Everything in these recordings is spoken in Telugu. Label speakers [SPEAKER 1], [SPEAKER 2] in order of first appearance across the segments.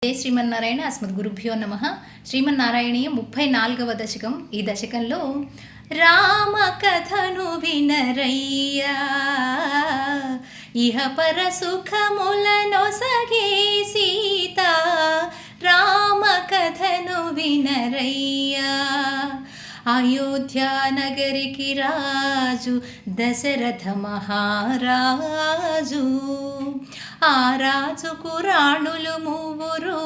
[SPEAKER 1] జై శ్రీమన్నారాయణ. అస్మద్ గురుభ్యో నమ. శ్రీమన్నారాయణీయం 34వ దశకం. ఈ దశకంలో రామ కథను వినరయ్యా, ఇహ పర సుఖములనొసగే సీత. రామ కథను వినరయ్యా, అయోధ్య నగరికి రాజు దశరథ మహారాజు. ఆ రాజుకు రాణులు మూవురు,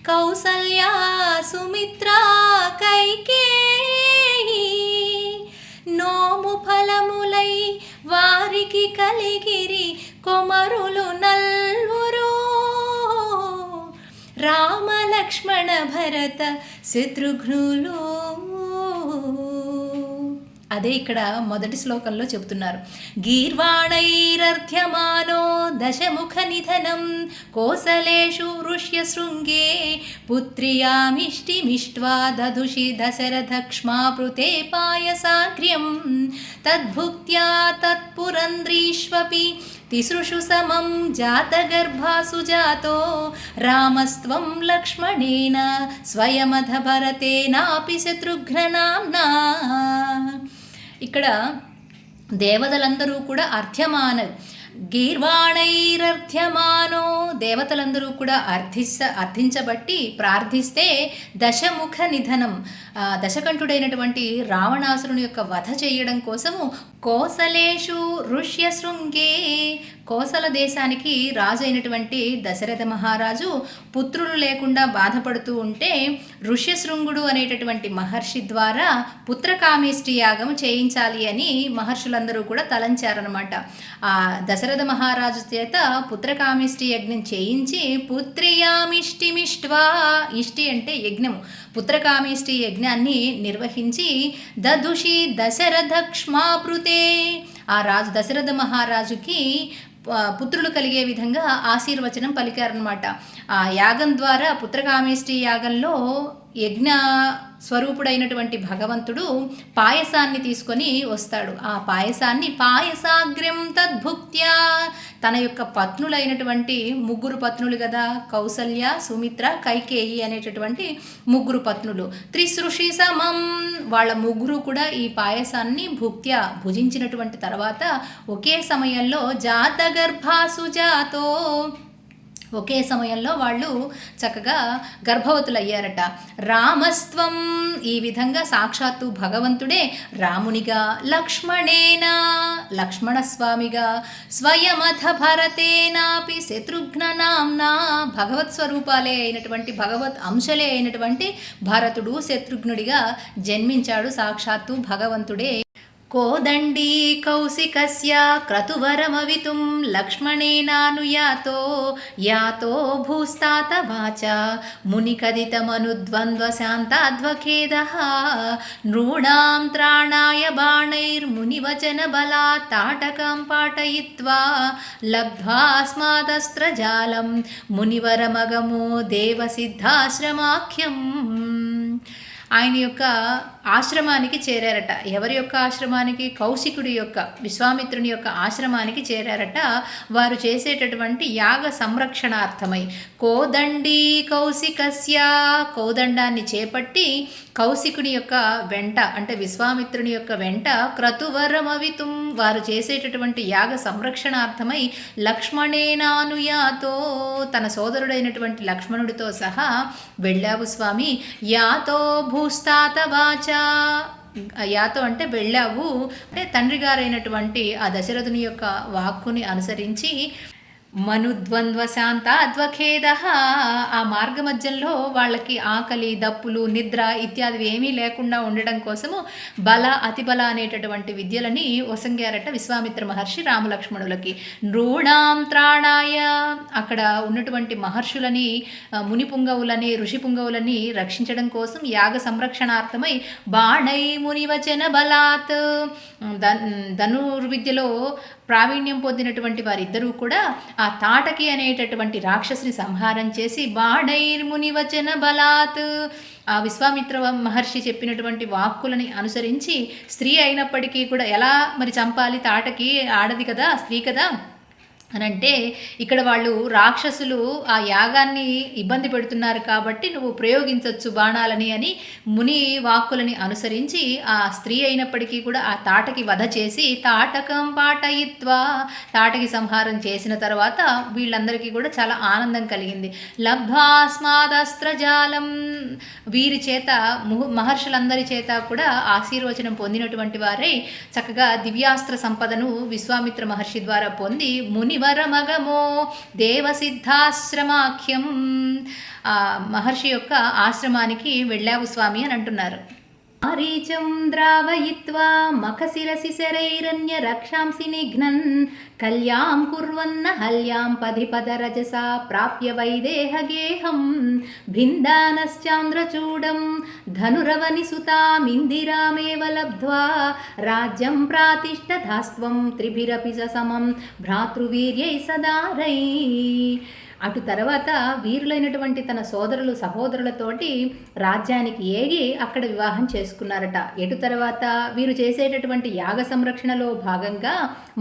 [SPEAKER 1] కౌసల్య, సుమిత్ర, కైకేయి. నోము ఫలములై వారికి కలిగిరి కొమరులు నల్వురు, రామ లక్ష్మణ భరత శత్రుఘ్నులు. అదే ఇక్కడ మొదటి శ్లోకంలో చెబుతున్నారు. గీర్వాణైరర్ధ్యమానో దశముఖ నిధనం, కోసలేషు ఋష్య శృంగే పుత్ర్యామిష్టిమిష్ట్వా దదుషి దశరథక్ష్మాపృతే పాయసాగ్ర్యం. తద్భుక్త్యా తత్పురంద్రీష్వపి తిసృషు సమం జాతగర్భాసు జాతో, రామస్త్వం లక్ష్మణేన స్వయమథ భరతేనాపి శత్రుఘ్ననామ్నా. ఇక్కడ దేవతలందరూ కూడా అర్థ్యమాన, గీర్వాణైరర్థ్యమానో, దేవతలందరూ కూడా అర్థించబట్టి ప్రార్థిస్తే దశముఖ నిధనం, దశకంఠుడైనటువంటి రావణాసురుని యొక్క వధ చేయడం కోసము కోసలేషు ఋష్య శృంగే, కోసల దేశానికి రాజు అయినటువంటి దశరథ మహారాజు పుత్రులు లేకుండా బాధపడుతూ ఉంటే ఋష్యశృంగుడు అనేటటువంటి మహర్షి ద్వారా పుత్రకామేష్టి యాగం చేయించాలి అని మహర్షులందరూ కూడా తలంచారనమాట. ఆ దశరథ మహారాజు చేత పుత్రకామేష్టి యజ్ఞం చేయించి పుత్ర్యామిష్టిమిష్ట్వా, ఇష్టి అంటే యజ్ఞము, పుత్రకామేష్టి యజ్ఞాన్ని నిర్వహించి దదుషి దశరథక్ష్మాపృతే, ఆ రాజు దశరథ మహారాజుకి పుత్రులు కలిగే విధంగా ఆశీర్వచనం పలికారనమాట. ఆ యాగం ద్వారా, పుత్రకామేష్టి యాగంలో యజ్ఞ స్వరూపుడైనటువంటి భగవంతుడు పాయసాన్ని తీసుకొని వస్తాడు. ఆ పాయసాన్ని పాయసాగ్ర్యం తద్భుక్త్యా, తన యొక్క పత్నులైనటువంటి ముగ్గురు పత్నులు కదా, కౌసల్య, సుమిత్ర, కైకేయి అనేటటువంటి ముగ్గురు పత్నులు, త్రిసృషి సమం, వాళ్ళ ముగ్గురు కూడా ఈ పాయసాన్ని భుక్త్యా భుజించినటువంటి తర్వాత ఒకే సమయంలో జాతగర్భాసు జాతో, ఒకే సమయంలో వాళ్ళు చక్కగా గర్భవతులు అయ్యారట. రామస్త్వం, ఈ విధంగా సాక్షాత్తు భగవంతుడే రామునిగా, లక్ష్మణేనా, లక్ష్మణస్వామిగా, స్వయమథ భరతేనాపి శత్రుఘ్ననామ్నా, భగవత్ స్వరూపాలే అయినటువంటి, భగవత్ అంశలే అయినటువంటి భరతుడు శత్రుఘ్నుడిగా జన్మించాడు సాక్షాత్తు భగవంతుడే. కోదండీ కౌశికస్య క్రతువరమవితుం లక్ష్మణేనానుయాతో, యాతో భూస్తాత వాచ మునికదితమనుద్వంద్వశాంతాద్వఖేదః. నృణాం త్రాణాయ బాణైర్మునివచన బలాత్ తాటకం పాటయిత్వా లబ్ధ్వాస్మాదస్త్రజాలం మునివరమగమో దేవసిద్ధాశ్రమాఖ్యం. ఆయన యొక్క ఆశ్రమానికి చేరారట. ఎవరి యొక్క ఆశ్రమానికి? కౌశికుడి యొక్క, విశ్వామిత్రుని యొక్క ఆశ్రమానికి చేరారట. వారు చేసేటటువంటి యాగ సంరక్షణార్థమై కోదండీ కౌశికస్య, కోదండాన్ని చేపట్టి కౌశికుని యొక్క వెంట, అంటే విశ్వామిత్రుని యొక్క వెంట, క్రతువరమవితుం, వారు చేసేటటువంటి యాగ సంరక్షణార్థమై లక్ష్మణేనానుయాతో, తన సోదరుడైనటువంటి లక్ష్మణుడితో సహా వెళ్ళావు స్వామి. యాతో భూస్తాత వాచ, యాతో అంటే వెళ్ళావు, అంటే తండ్రి గారైనటువంటి ఆ దశరథుని యొక్క వాక్కుని అనుసరించి మనుద్వంద్వ శాంతాద్వఖేద, ఆ మార్గ మధ్యంలో వాళ్ళకి ఆకలి, దప్పులు, నిద్ర ఇత్యాదివి ఏమీ లేకుండా ఉండడం కోసము బల, అతిబల అనేటటువంటి విద్యలని వసంగారట విశ్వామిత్ర మహర్షి రామలక్ష్మణులకి. నృణాం త్రాణాయ, అక్కడ ఉన్నటువంటి మహర్షులని, మునిపుంగవులని, ఋషిపుంగవులని రక్షించడం కోసం యాగ సంరక్షణార్థమై బాణై మునివచన బలాత్, ధనుర్విద్యలో ప్రావీణ్యం పొందినటువంటి వారిద్దరూ కూడా ఆ తాటకి అనేటటువంటి రాక్షసుని సంహారం చేసి బాణైర్మునివచన బలాత్, ఆ విశ్వామిత్ర మహర్షి చెప్పినటువంటి వాక్కులని అనుసరించి, స్త్రీ అయినప్పటికీ కూడా ఎలా మరి చంపాలి, తాటకి ఆడది కదా, స్త్రీ కదా, అనంటే ఇక్కడ వాళ్ళు రాక్షసులు ఆ యాగాన్ని ఇబ్బంది పెడుతున్నారు కాబట్టి నువ్వు ప్రయోగించవచ్చు బాణాలని అని ముని వాక్కులని అనుసరించి ఆ స్త్రీ అయినప్పటికీ కూడా ఆ తాటకి వధ చేసి తాటకం పాటయిత్వా తాటకి సంహారం చేసిన తర్వాత వీళ్ళందరికీ కూడా చాలా ఆనందం కలిగింది. లబ్ధ్వాస్మాదస్త్రజాలం వీరి చేత మహర్షులందరి చేత కూడా ఆశీర్వచనం పొందినటువంటి వారై చక్కగా దివ్యాస్త్ర సంపదను విశ్వామిత్ర మహర్షి ద్వారా పొంది మునివరమగమో దేవసిద్ధాశ్రమాఖ్యం మహర్షి యొక్క ఆశ్రమానికి వెళ్ళావు స్వామి అని అంటున్నారు. మారీచం ద్రావయిత్వా మఖశిరసి శరైరన్య రక్షాంసి నిఘ్నన్ కల్యాం కుర్వన్న హల్యాం పదిపదరజసా ప్రాప్య వైదేహగేహం భిందానశ్చాంద్రచూడం ధనురవని సుతామిందిరామేవ లబ్ధ్వా రాజ్యం ప్రాతిష్ఠధాస్త్వం త్రిభిరపి సమం భ్రాతృవీర్యై సదారై. అటు తర్వాత వీరులైనటువంటి తన సహోదరులతోటి రాజ్యానికి ఏగి అక్కడ వివాహం చేసుకున్నారట. ఎటు తర్వాత వీరు చేసేటటువంటి యాగ సంరక్షణలో భాగంగా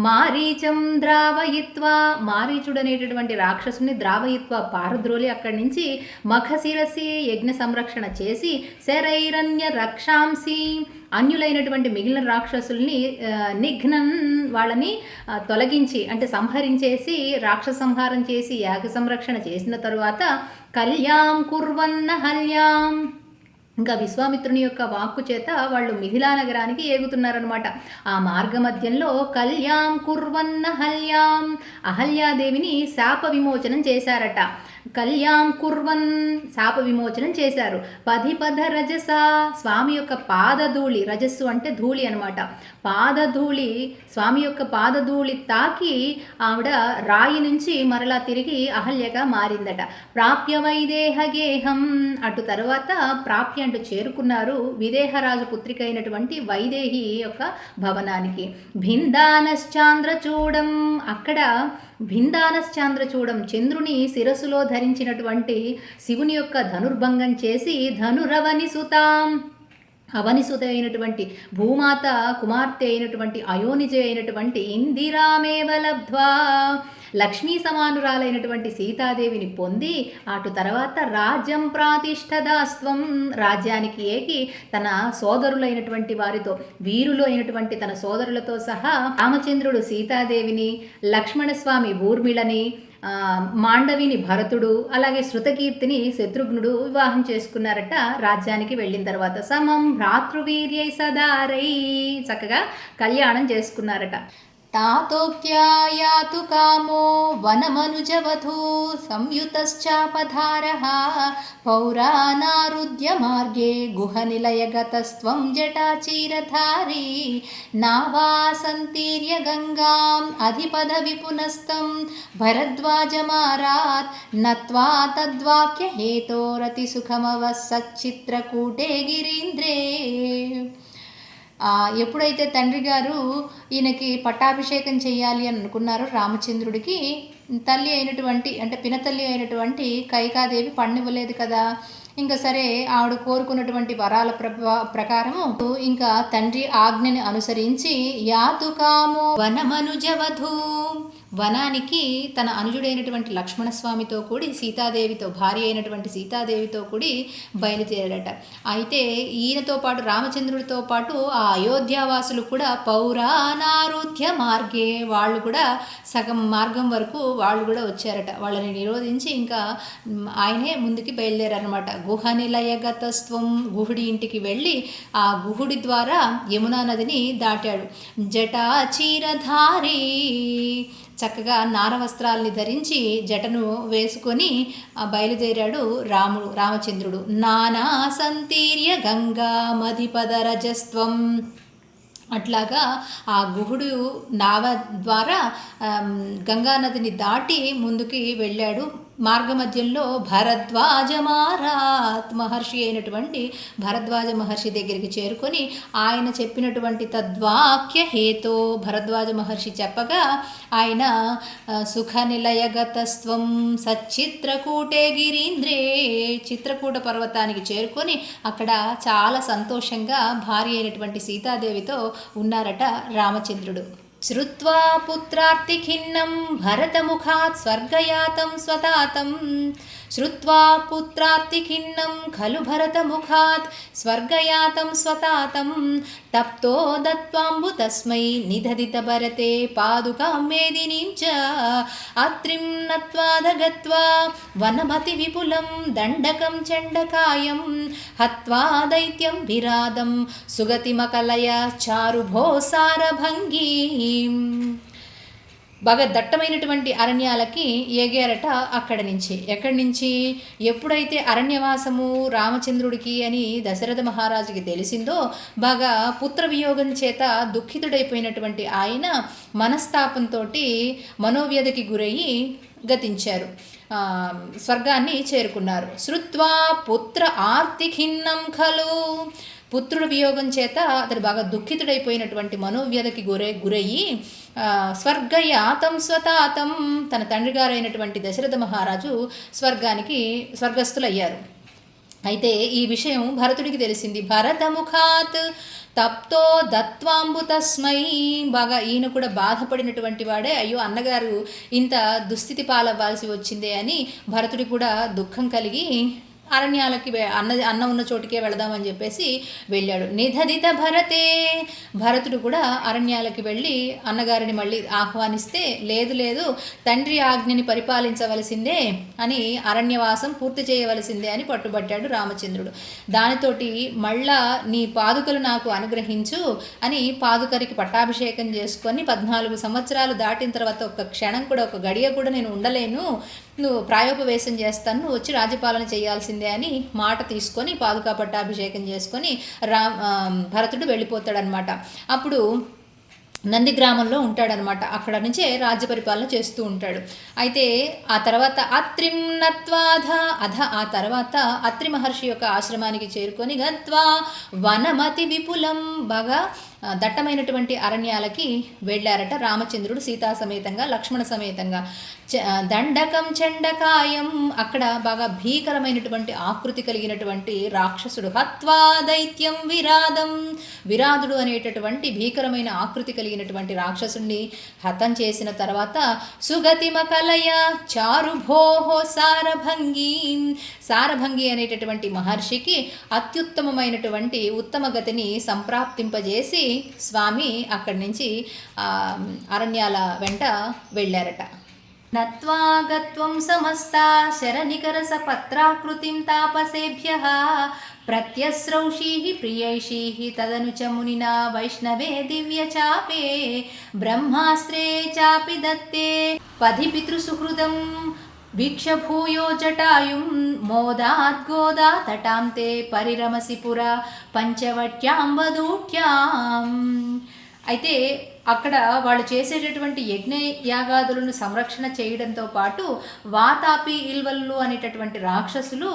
[SPEAKER 1] మారీచం ద్రావయిత్వా మారీచుడు అనేటటువంటి రాక్షసుని ద్రావయిత్వా పారద్రోలి అక్కడి నుంచి మఖశిరసి యజ్ఞ సంరక్షణ చేసి శరైరన్య రక్షాంసి అన్యులైనటువంటి మిగిలిన రాక్షసుల్ని నిఘ్నన్ వాళ్ళని తొలగించి అంటే సంహరించేసి రాక్షస సంహారం చేసి యాగ సంరక్షణ చేసిన తరువాత కళ్యాం కుర్వన్న హల్యాం ఇంకా విశ్వామిత్రుని యొక్క వాక్కు చేత వాళ్ళు మిథిలా నగరానికి ఏగుతున్నారనమాట. ఆ మార్గ మధ్యంలో కళ్యాం కుర్వన్న హల్యాం అహల్యాదేవిని శాప విమోచనం చేశారట. కళ్యాం కుర్వన్ శాప విమోచనం చేశారు. పదిపద రజస స్వామి యొక్క పాదధూళి, రజస్సు అంటే ధూళి అనమాట, పాదధూళి స్వామి యొక్క పాదధూళి తాకి ఆవిడ రాయి నుంచి మరలా తిరిగి అహల్యగా మారిందట. ప్రాప్య వైదేహగేహం అటు తర్వాత ప్రాప్య అంటూ చేరుకున్నారు విదేహరాజు పుత్రిక అయినటువంటి వైదేహి యొక్క భవనానికి. భిందానశ్చాంద్రచూడం అక్కడ భిందానశ్చాంద్రచూడం చంద్రుని శిరస్సులో ధరించినటువంటి శివుని యొక్క ధనుర్భంగం చేసి ధనురవని సుతాం అవనిసుత అయినటువంటి భూమాత కుమార్తె అయినటువంటి అయోనిజ అయినటువంటి ఇందిరామేవ లబ్ధ్వా లక్ష్మీ సమానురాలైనటువంటి సీతాదేవిని పొంది అటు తర్వాత రాజ్యం ప్రాతిష్ఠదాస్త్వం రాజ్యానికి ఏకి తన సోదరులైనటువంటి వారితో వీరులు అయినటువంటి తన సోదరులతో సహా రామచంద్రుడు సీతాదేవిని, లక్ష్మణస్వామి ఊర్మిళని, మాండవిని భరతుడు, అలాగే శృతకీర్తిని శత్రుఘ్నుడు వివాహం చేసుకున్నారట. రాజ్యానికి వెళ్ళిన తర్వాత సమం భ్రాతృవీర్యై సదారై చక్కగా కళ్యాణం చేసుకున్నారట. తాతోక్యాయాతు కామో వనమనుజవధూ సంయుతశ్చాపధారః పౌరానారుధ్య మార్గే గుహనిలయగతస్త్వం జటాచీరధారీ నావాసంతీర్య గంగాం అధిపద విపునస్తం భరద్వాజమారాత్ నత్వా తద్వాక్య హేతోరతి సుఖమవసచ్చిత్రకూటే గిరీంద్రే. ఎప్పుడైతే తండ్రి గారు ఈయనకి పట్టాభిషేకం చేయాలి అని అనుకున్నారో రామచంద్రుడికి, తల్లి అయినటువంటి అంటే పినతల్లి అయినటువంటి కైకాదేవి పన్నివ్వలేదు కదా. ఇంకా సరే ఆవిడ కోరుకున్నటువంటి వరాల ప్రకారము ఇంకా తండ్రి ఆజ్ఞని అనుసరించి యాతుకామో వనమనుజవధూ వనానికి తన అనుజుడైనటువంటి లక్ష్మణస్వామితో కూడి సీతాదేవితో భార్య అయినటువంటి సీతాదేవితో కూడి బయలుదేరాడట. అయితే ఈయనతో పాటు రామచంద్రుడితో పాటు ఆ అయోధ్యావాసులు కూడా పౌరానారుధ్య మార్గే వాళ్ళు కూడా సగం మార్గం వరకు వాళ్ళు కూడా వచ్చారట. వాళ్ళని నిరోధించి ఇంకా ఆయనే ముందుకి బయలుదేరారనమాట. గుహనిలయగతస్త్వం గుహుడి ఇంటికి వెళ్ళి ఆ గుహుడి ద్వారా యమునా నదిని దాటాడు. జటాచీరధారీ చక్కగా నారవస్త్రాల్ని ధరించి జటను వేసుకొని బయలుదేరాడు రామచంద్రుడు. నానా సంతీర్య గంగా మధిపదరజస్త్వం అట్లాగా ఆ గుహుడు నావ ద్వారా గంగానదిని దాటి ముందుకి వెళ్ళాడు. మార్గమధ్యంలో భరద్వాజ మారాత్ మహర్షి అయినటువంటి భరద్వాజ మహర్షి దగ్గరికి చేరుకొని ఆయన చెప్పినటువంటి తద్వాక్య హేతో భరద్వాజ మహర్షి చెప్పగా ఆయన సుఖ నిలయగతస్త్వం సచ్చిత్రకూటే గిరీంద్రే చిత్రకూట పర్వతానికి చేరుకొని అక్కడ చాలా సంతోషంగా భార్య అయినటువంటి సీతాదేవితో ఉన్నారట రామచంద్రుడు. శ్రుత్వా పుత్రార్తిఖిన్నం భరతముఖాత్ స్వర్గయాతం స్వతాతం శ్రుత్వా పుత్రార్తిఖిన్నం ఖలు భరతముఖాత్ స్వర్గయాతం స్వతాతం తప్తో దత్వాంబు తస్మై నిదధిత భరతే పాదుకాం మేదినీం చ అత్రిం నత్వాదగత్వా వనమతి విపులం దండకం చండకాయం హత్వా దైత్యం విరాదం సుగతిమకలయ చారుభో సారభంగీ. బాగా దట్టమైనటువంటి అరణ్యాలకి ఎగారట. ఎక్కడి నుంచి ఎప్పుడైతే అరణ్యవాసము రామచంద్రుడికి అని దశరథ మహారాజుకి తెలిసిందో, బాగా పుత్ర వియోగం చేత దుఃఖితుడైపోయినటువంటి ఆయన మనస్తాపంతో మనోవ్యధకి గురయ్యి గతించారు, స్వర్గాన్ని చేరుకున్నారు. శ్రుత్వా పుత్ర ఆర్తిఖిన్నం ఖలు, పుత్రుడు వియోగం చేత అతడు బాగా దుఃఖితుడైపోయినటువంటి మనోవ్యధకి గురయ్యి స్వర్గయాతం స్వతాతం, తన తండ్రి గారైనటువంటి దశరథ మహారాజు స్వర్గస్థులయ్యారు. అయితే ఈ విషయం భరతుడికి తెలిసింది. భరతముఖాత్ తప్తో దత్వాంబు తస్మై, బాగా ఈయన కూడా బాధపడినటువంటి వాడే, అయ్యో అన్నగారు ఇంత దుస్థితి పాలవ్వాల్సి వచ్చిందే అని భరతుడి కూడా దుఃఖం కలిగి అరణ్యాలకి అన్న ఉన్న చోటుకే వెళదామని చెప్పేసి వెళ్ళాడు. నిదధిత భరతే, భరతుడు కూడా అరణ్యాలకి వెళ్ళి అన్నగారిని మళ్ళీ ఆహ్వానిస్తే, లేదు తండ్రి ఆజ్ఞని పరిపాలించవలసిందే అని, అరణ్యవాసం పూర్తి చేయవలసిందే అని పట్టుబట్టాడు రామచంద్రుడు. దానితోటి మళ్ళా నీ పాదుకలు నాకు అనుగ్రహించు అని పాదుకరికి పట్టాభిషేకం చేసుకొని 14 సంవత్సరాలు దాటిన తర్వాత ఒక్క క్షణం కూడా, ఒక గడియ కూడా నేను ఉండలేను, నువ్వు ప్రాయోపవేశం చేస్తాను, నువ్వు వచ్చి రాజ్యపాలన చేయాల్సిందే అని మాట తీసుకొని పాదుకా పట్టాభిషేకం చేసుకొని భరతుడు వెళ్ళిపోతాడనమాట. అప్పుడు నంది గ్రామంలో ఉంటాడనమాట. అక్కడ నుంచే రాజ్య పరిపాలన చేస్తూ ఉంటాడు. అయితే ఆ తర్వాత అత్రిం నత్వాధ అధ, ఆ తర్వాత అత్రి మహర్షి యొక్క ఆశ్రమానికి చేరుకొని గత్వా వనమతి విపులం, బాగా దట్టమైనటువంటి అరణ్యాలకి వెళ్ళారట రామచంద్రుడు సీతా సమేతంగా, లక్ష్మణ సమేతంగా. దండకం చండకాయం, అక్కడ బాగా భీకరమైనటువంటి ఆకృతి కలిగినటువంటి రాక్షసుడు, హత్వా దైత్యం విరాదం, విరాదుడు అనేటటువంటి భీకరమైన ఆకృతి కలిగినటువంటి రాక్షసుడిని హతం చేసిన తర్వాత సుగతిమకలయ చారుభోహో సారభంగి, సారభంగి అనేటటువంటి మహర్షికి అత్యుత్తమమైనటువంటి ఉత్తమ గతిని సంప్రాప్తింపజేసి స్వామి అక్కడి నుంచి అరణ్యాల వెంట వెళ్ళారట. నత్వాగత్వం సమస్తా శరనికరస పత్రాకృతిం తాపసేభ్యః ప్రత్యస్రౌషీః ప్రియైషీః తదను చ మునినా వైష్ణవే దివ్యచాపే బ్రహ్మాస్త్రే చాపి దత్తే పది పితృసుహృదం వీక్షభూయో జటాయుం మోదాద్గోదా తటాంతే పరిరమసి పుర పంచవట్యాం వదూట్యాం. అయితే అక్కడ వాళ్ళు చేసేటటువంటి యజ్ఞ యాగాదులను సంరక్షణ చేయడంతో పాటు వాతాపి ఇల్వల్లు అనేటటువంటి రాక్షసులు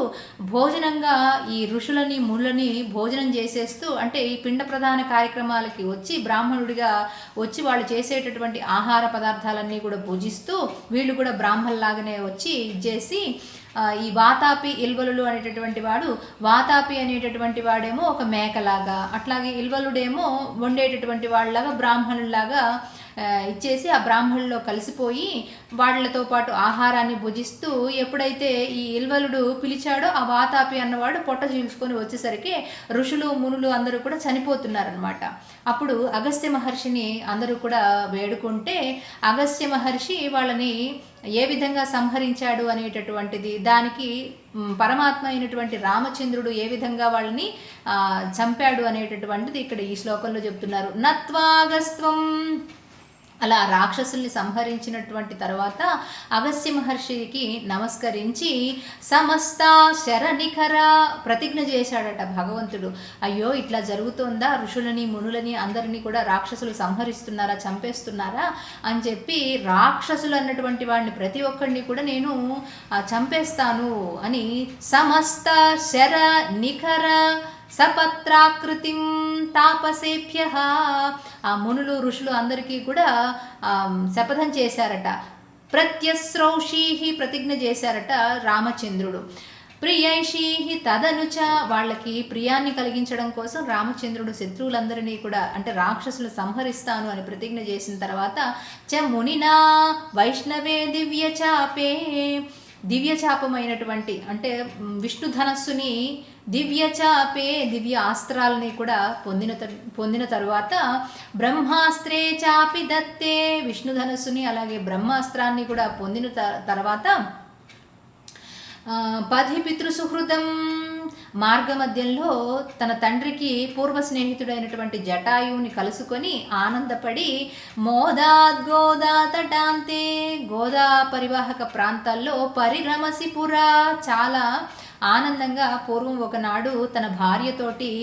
[SPEAKER 1] భోజనంగా ఈ ఋషులని ముళ్ళని భోజనం చేసేస్తూ, అంటే ఈ పిండ ప్రధాన కార్యక్రమాలకి వచ్చి బ్రాహ్మణుడిగా వచ్చి వాళ్ళు చేసేటటువంటి ఆహార పదార్థాలన్నీ కూడా భుజిస్తూ, వీళ్ళు కూడా బ్రాహ్మణులాగానే వచ్చి ఇచ్చేసి ఈ వాతాపి ఇల్వలుడు అనేటటువంటి వాడు, వాతాపి అనేటటువంటి వాడేమో ఒక మేకలాగా, అట్లాగే ఇల్వలుడేమో వండేటటువంటి వాళ్ళలాగా బ్రాహ్మణుల్లాగా ఇచ్చేసి ఆ బ్రాహ్మణుల్లో కలిసిపోయి వాళ్ళతో పాటు ఆహారాన్ని భుజిస్తూ, ఎప్పుడైతే ఈ ఇల్వలుడు పిలిచాడో ఆ వాతాపి అన్నవాడు పొట్ట చీల్చుకొని వచ్చేసరికి ఋషులు మునులు అందరూ కూడా చనిపోతున్నారనమాట. అప్పుడు అగస్త్య మహర్షిని అందరూ కూడా వేడుకుంటే, అగస్త్య మహర్షి వాళ్ళని ఏ విధంగా సంహరించాడు అనేటటువంటిది, దానికి పరమాత్మ అయినటువంటి రామచంద్రుడు ఏ విధంగా వాళ్ళని చంపాడు అనేటటువంటిది ఇక్కడ ఈ శ్లోకంలో చెప్తున్నారు. నత్వాగస్త్వం, అలా రాక్షసుల్ని సంహరించినటువంటి తర్వాత అగస్త్య మహర్షికి నమస్కరించి సమస్త శరనిఖర ప్రతిజ్ఞ చేశాడట భగవంతుడు. అయ్యో ఇట్లా జరుగుతోందా, ఋషులని మునులని అందరినీ కూడా రాక్షసులు సంహరిస్తున్నారా, చంపేస్తున్నారా అని చెప్పి, రాక్షసులు అన్నటువంటి వాడిని ప్రతి ఒక్కరిని కూడా నేను చంపేస్తాను అని సమస్త శర నిఖర సపత్రాకృతిం తాపసేభ్యః, ఆ మునులు ఋషులు అందరికీ కూడా శపథం చేశారట. ప్రత్యస్రౌషీః ప్రతిజ్ఞ చేశారట రామచంద్రుడు. ప్రియైషీహి తదనుచ, వాళ్ళకి ప్రియాన్ని కలిగించడం కోసం రామచంద్రుడు శత్రువులందరినీ కూడా అంటే రాక్షసులు సంహరిస్తాను అని ప్రతిజ్ఞ చేసిన తర్వాత చ మునినా వైష్ణవే దివ్యచాపే, దివ్యచాపమైనటువంటి అంటే విష్ణు ధనస్సుని దివ్యచాపే దివ్య అస్త్రాలని కూడా పొందిన తరువాత బ్రహ్మాస్త్రే చాపి దత్తే, విష్ణు ధనస్సుని అలాగే బ్రహ్మాస్త్రాన్ని కూడా పొందిన తర్వాత పది పితృసుహృదం, మార్గమధ్యంలో తన తండ్రికి పూర్వ స్నేహితుడైనటువంటి జటాయువుని కలుసుకొని ఆనందపడి మోదాద్గోదా తటాంతే, గోదా పరివాహక ప్రాంతాల్లో పరిరమసిపురా, చాలా ఆనందంగా పూర్వం ఒకనాడు తన భార్యతోటి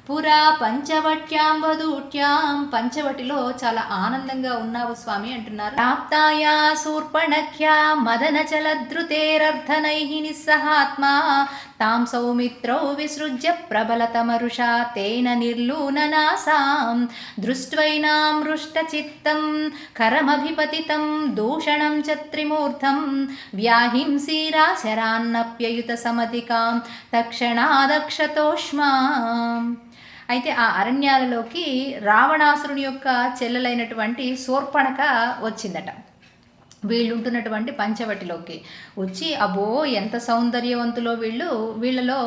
[SPEAKER 1] పురా పంచవట్యాం వధూట్యాం, పంచవటిలో చాలా ఆనందంగా ఉన్నావు స్వామి అంటున్నారు. ప్రాప్తాయా శూర్పణఖ్యా మదనచలద్రుతేరర్ధనైః నిస్సహాత్మా తాం సౌమిత్రౌ విసృజ్య ప్రబలతమరుషా తేన నిర్లూననాసాం దృష్ట్వైనాం హృష్టచిత్తం కరమభిపతితం దూషణం చ త్రిమూర్ధం వ్యాహింసీరా శరాన్నప్యయుత సమధికాం తక్షణాదక్షతోష్మాం. అయితే ఆ అరణ్యాలలోకి రావణాసురుని యొక్క చెల్లెలైనటువంటి శూర్పణఖ వచ్చిందట. వీళ్ళుంటున్నటువంటి పంచవటిలోకి వచ్చి అబ్బో ఎంత సౌందర్యవంతులో వీళ్ళలో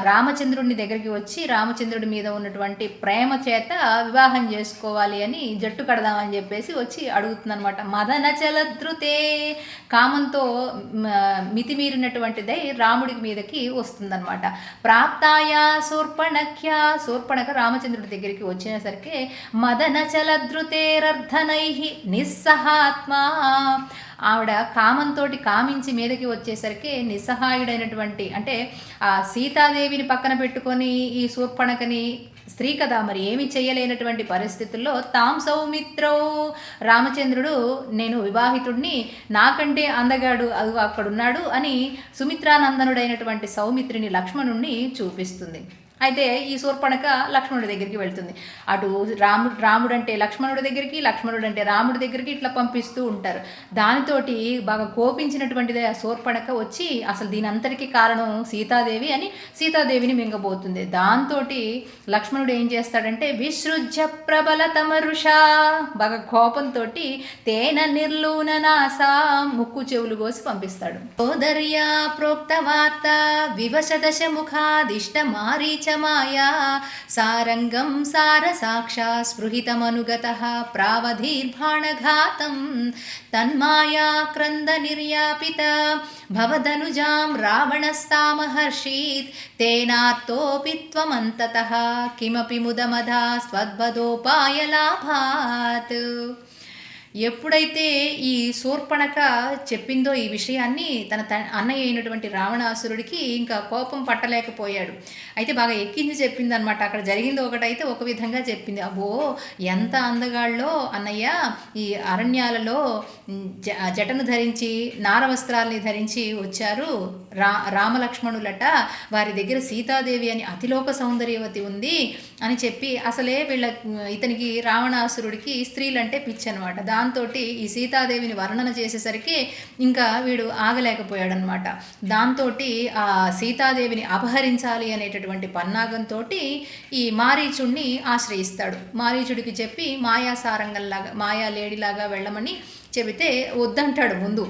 [SPEAKER 1] రామచంద్రుడిని దగ్గరికి వచ్చి రామచంద్రుడి మీద ఉన్నటువంటి ప్రేమ చేత వివాహం చేసుకోవాలి అని జట్టు కడదామని చెప్పేసి వచ్చి అడుగుతుందనమాట. మదన చలద్రుతే, కామంతో మితిమీరినటువంటిదై రాముడికి మీదకి వస్తుందన్నమాట. ప్రాప్తాయా శూర్పణఖ్య, శూర్పణఖ రామచంద్రుడి దగ్గరికి వచ్చేసరికి మదన చలద్రుతేరర్ధనై నిస్సహాత్మా, ఆవిడ కామంతో కామించి మీదకి వచ్చేసరికి నిస్సహాయుడైనటువంటి అంటే ఆ సీతాదేవిని పక్కన పెట్టుకొని ఈ శూర్పణఖని స్త్రీ కదా మరి ఏమి చేయలేనటువంటి పరిస్థితుల్లో తాం సౌమిత్రో, రామచంద్రుడు నేను వివాహితుడిని, నాకంటే అందగాడు అది అక్కడున్నాడు అని సుమిత్రానందనుడైనటువంటి సౌమిత్రిని లక్ష్మణుణ్ణి చూపిస్తుంది. అయితే ఈ శూర్పణఖ లక్ష్మణుడి దగ్గరికి వెళ్తుంది. అటు రాముడు అంటే లక్ష్మణుడి దగ్గరికి, లక్ష్మణుడు అంటే రాముడి దగ్గరికి ఇట్లా పంపిస్తూ ఉంటారు. దానితోటి బాగా కోపించినటువంటిది ఆ శూర్పణఖ వచ్చి అసలు దీని అంతటికీ కారణం సీతాదేవి అని సీతాదేవిని మింగబోతుంది. దాంతో లక్ష్మణుడు ఏం చేస్తాడంటే విసృజ్య ప్రబల తమరుషా, బాగా కోపంతో తేన నిర్లూననాస, ముక్కు చెవులు కోసి పంపిస్తాడు. సోదర్యా ప్రోక్త వార్త వివశదశ ముఖాదిష్ట మారీచ మాయా సారంగం సారసాక్షా స్పృహితమనుగతః ప్రావధీర్బాణఘాతం తన్మాయా క్రంద నిర్యాపిత భవదనుజాం రావణస్తామహర్షీత్ తేనాత్తోపి త్వమంతతః కిమపి ముదమధా స్వద్భదోపాయ లాభాత్. ఎప్పుడైతే ఈ శూర్పణఖ చెప్పిందో ఈ విషయాన్ని తన అన్నయ్య అయినటువంటి రావణాసురుడికి ఇంకా కోపం పట్టలేకపోయాడు. అయితే బాగా ఎక్కించి చెప్పింది అనమాట. అక్కడ జరిగింది ఒకటైతే ఒక విధంగా చెప్పింది. అబ్బో ఎంత అందగాళ్ళో అన్నయ్య, ఈ అరణ్యాలలో జటను ధరించి నారవస్త్రాల్ని ధరించి వచ్చారు రామలక్ష్మణులట, వారి దగ్గర సీతాదేవి అని అతిలోక సౌందర్యవతి ఉంది అని చెప్పి అసలే ఇతనికి రావణాసురుడికి స్త్రీలంటే పిచ్చి అనమాట. దాంతో ఈ సీతాదేవిని వర్ణన చేసేసరికి ఇంకా వీడు ఆగలేకపోయాడనమాట. దాంతో ఆ సీతాదేవిని అపహరించాలి అనేటటువంటి పన్నాగంతో ఈ మారీచుడిని ఆశ్రయిస్తాడు. మారీచుడికి చెప్పి మాయాసారంగంలాగా మాయా లేడిలాగా వెళ్ళమని చెబితే వద్దంటాడు. ముందు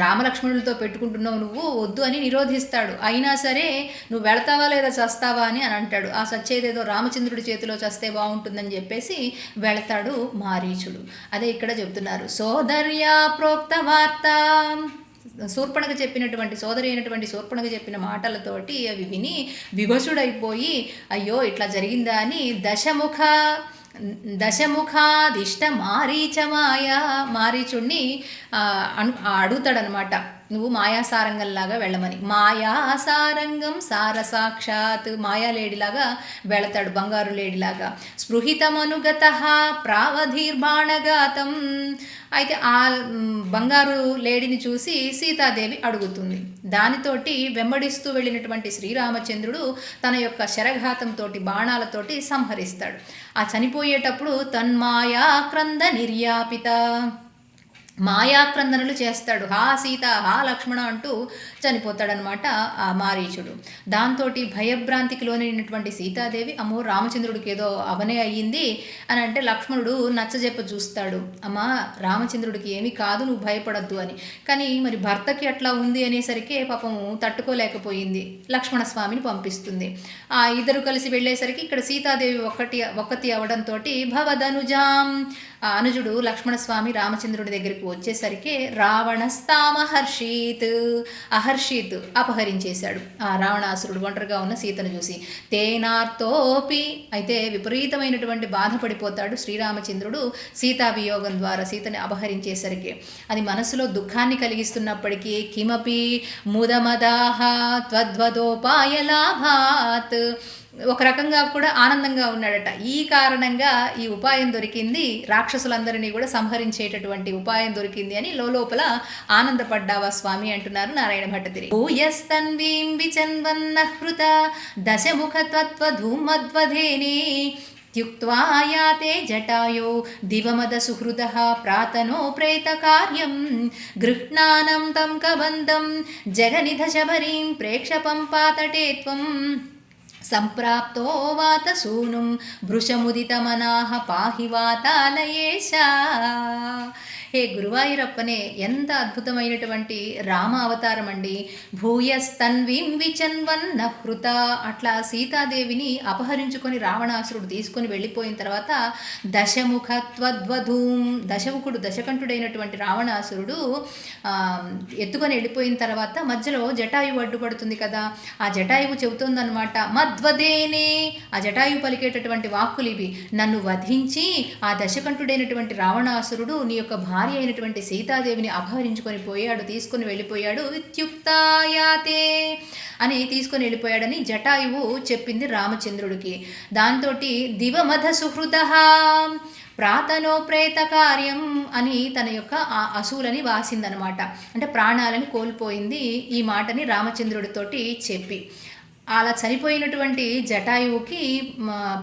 [SPEAKER 1] రామలక్ష్మణులతో పెట్టుకుంటున్నావు నువ్వు, వద్దు అని నిరోధిస్తాడు. అయినా సరే నువ్వు వెళతావా లేదా చస్తావా అని అంటాడు. ఆ సచ్చేదేదో రామచంద్రుడి చేతిలో చస్తే బాగుంటుందని చెప్పేసి వెళతాడు మారీచుడు. అదే ఇక్కడ చెప్తున్నారు. సోదర్యా ప్రోక్త వార్త, శూర్పణఖ చెప్పినటువంటి సోదరి అయినటువంటి శూర్పణఖ చెప్పిన మాటలతోటి అవి విని వివశుడైపోయి అయ్యో ఇట్లా జరిగిందా అని దశముఖాదిష్ట మారీచ మాయా, మారీచుడిని అడుగుతాడనమాట. నువ్వు మాయాసారంగంలాగా వెళ్ళమని. మాయాసారంగం సారసాక్షాత్, మాయాలేడిలాగా వెళతాడు, బంగారు లేడిలాగా. స్పృహితమనుగతః ప్రావధీర్బాణఘాతం. అయితే ఆ బంగారు లేడిని చూసి సీతాదేవి అడుగుతుంది. దానితోటి వెంబడిస్తూ వెళ్ళినటువంటి శ్రీరామచంద్రుడు తన యొక్క శరఘాతంతో బాణాలతోటి సంహరిస్తాడు. ఆ చనిపోయేటప్పుడు తన్మాయా క్రంద నిర్యాపిత, మాయాక్రందనలు చేస్తాడు. హా సీత, హా లక్ష్మణ అంటూ చనిపోతాడనమాట ఆ మారీచుడు. దాంతో భయభ్రాంతికి లోనైనటువంటి సీతాదేవి, అమ్మో రామచంద్రుడికి ఏదో అవనే అయ్యింది అని అంటే లక్ష్మణుడు నచ్చజెప్ప చూస్తాడు. అమ్మా రామచంద్రుడికి ఏమీ కాదు, నువ్వు భయపడద్దు అని. కానీ మరి భర్తకి అట్లా ఉంది అనేసరికి పాపము తట్టుకోలేకపోయింది, లక్ష్మణస్వామిని పంపిస్తుంది. ఆ ఇద్దరు కలిసి వెళ్ళేసరికి ఇక్కడ సీతాదేవి ఒక్కతి అవడంతో భవదనుజాం, ఆ అనుజుడు లక్ష్మణస్వామి రామచంద్రుడి దగ్గరికి వచ్చేసరికి రావణస్తామహర్షీత్, అహర్షిత్ అపహరించేశాడు ఆ రావణాసురుడు ఒంటరిగా ఉన్న సీతను చూసి. తేనార్తోపి, అయితే విపరీతమైనటువంటి బాధపడిపోతాడు శ్రీరామచంద్రుడు సీతావియోగం ద్వారా సీతని అపహరించేసరికి. అది మనసులో దుఃఖాన్ని కలిగిస్తున్నప్పటికీ కిమపి ముదమదాహ త్వద్వదోపాయ లాభాత్, ఒక రకంగా కూడా ఆనందంగా ఉన్నాడట. ఈ కారణంగా ఈ ఉపాయం దొరికింది, రాక్షసులందరినీ కూడా సంహరించేటటువంటి ఉపాయం దొరికింది అని లోపల ఆనందపడ్డావా స్వామి అంటున్నారు నారాయణ భట్టతిరి. భూయస్తన్వీం విచన్వన్నహృత దశముఖ తత్వధూమద్వధేనే త్యుక్త్వాయాతే జటాయో దివమద సుహృదః ప్రాతనో ప్రేతకార్యం గృహ్ణానం తం కబంధం జగనిధ శబరీం ప్రేక్షపం పాతటే త్వం సంప్రాప్తో వాతసూనుం భృశముదితమనాహ పాహి వాతాలయేశ. హే గురువాయూరప్పనే, ఎంత అద్భుతమైనటువంటి రామ అవతారం అండి. భూయస్తన్వీం విచన్వన్నహృత, అట్లా సీతాదేవిని అపహరించుకొని రావణాసురుడు తీసుకొని వెళ్ళిపోయిన తర్వాత దశముఖత్వద్వధూం, దశముఖుడు దశకంఠుడైనటువంటి రావణాసురుడు ఎత్తుకొని వెళ్ళిపోయిన తర్వాత మధ్యలో జటాయువు అడ్డుపడుతుంది కదా, ఆ జటాయువు చెబుతుందన్నమాట మధ్వదేనే, ఆ జటాయువు పలికేటటువంటి వాక్కులు ఇవి, నన్ను వధించి ఆ దశకంఠుడైనటువంటి రావణాసురుడు నీ యొక్క భార్య అయినటువంటి సీతాదేవిని అపహరించుకొని పోయాడు, తీసుకుని వెళ్ళిపోయాడు. విత్యుక్తాయాతే అని తీసుకొని వెళ్ళిపోయాడని జటాయువు చెప్పింది రామచంద్రుడికి. దాంతో దివమధ సుహృద ప్రాతనో ప్రేత కార్యం అని తన యొక్క ఆ అసూలని వాసిందనమాట. అంటే ప్రాణాలని కోల్పోయింది ఈ మాటని రామచంద్రుడితోటి చెప్పి. అలా చనిపోయినటువంటి జటాయువుకి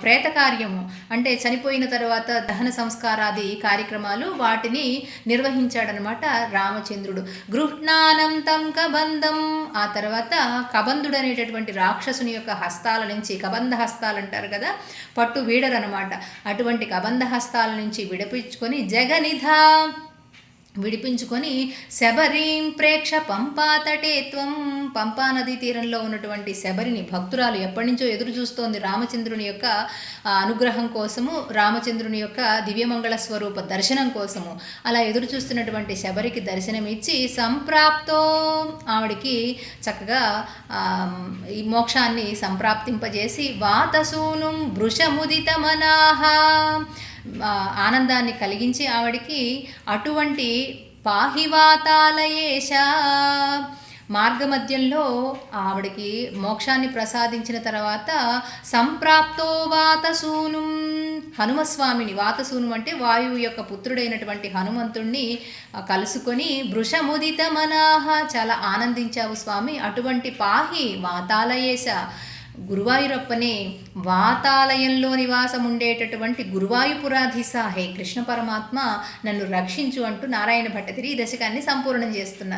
[SPEAKER 1] ప్రేతకార్యము అంటే చనిపోయిన తర్వాత దహన సంస్కారాది కార్యక్రమాలు వాటిని నిర్వహించాడనమాట రామచంద్రుడు. గృహ్ణానం తం కబంధం, ఆ తర్వాత కబంధుడు అనేటటువంటి రాక్షసుని యొక్క హస్తాల నుంచి, కబంధ హస్తాలు అంటారు కదా, పట్టు వీడరనమాట, అటువంటి కబంధ హస్తాల నుంచి విడిపించుకొని జగనిధ విడిపించుకొని శబరీం ప్రేక్ష పంపాతటే త్వం, పంపా నదీ తీరంలో ఉన్నటువంటి శబరిని, భక్తురాలు ఎప్పటి నుంచో ఎదురు చూస్తోంది రామచంద్రుని యొక్క అనుగ్రహం కోసము, రామచంద్రుని యొక్క దివ్యమంగళ స్వరూప దర్శనం కోసము. అలా ఎదురు చూస్తున్నటువంటి శబరికి దర్శనమిచ్చి సంప్రాప్తో, ఆవిడికి చక్కగా ఈ మోక్షాన్ని సంప్రాప్తింపజేసి వాతసూనుం భృశముదితమనాహ, ఆనందాన్ని కలిగించి ఆవిడికి అటువంటి పాహివాతాలయేష, మార్గమధ్యంలో ఆవిడికి మోక్షాన్ని ప్రసాదించిన తర్వాత సంప్రాప్తో వాతసూనుం, హనుమస్వామిని, వాతసూను అంటే వాయువు యొక్క పుత్రుడైనటువంటి హనుమంతుణ్ణి కలుసుకొని భృశముదితమనాహ, చాలా ఆనందించావు స్వామి, అటువంటి పాహి వాతాలయేశ, గురువాయూరప్పనే, వాతాలయంలో నివాసం ఉండేటటువంటి గురువాయుపురాధీశ, హే కృష్ణ పరమాత్మ నన్ను రక్షించు అంటూ నారాయణ భట్టతిరి ఈ దశకాన్ని సంపూర్ణం చేస్తున్నారు.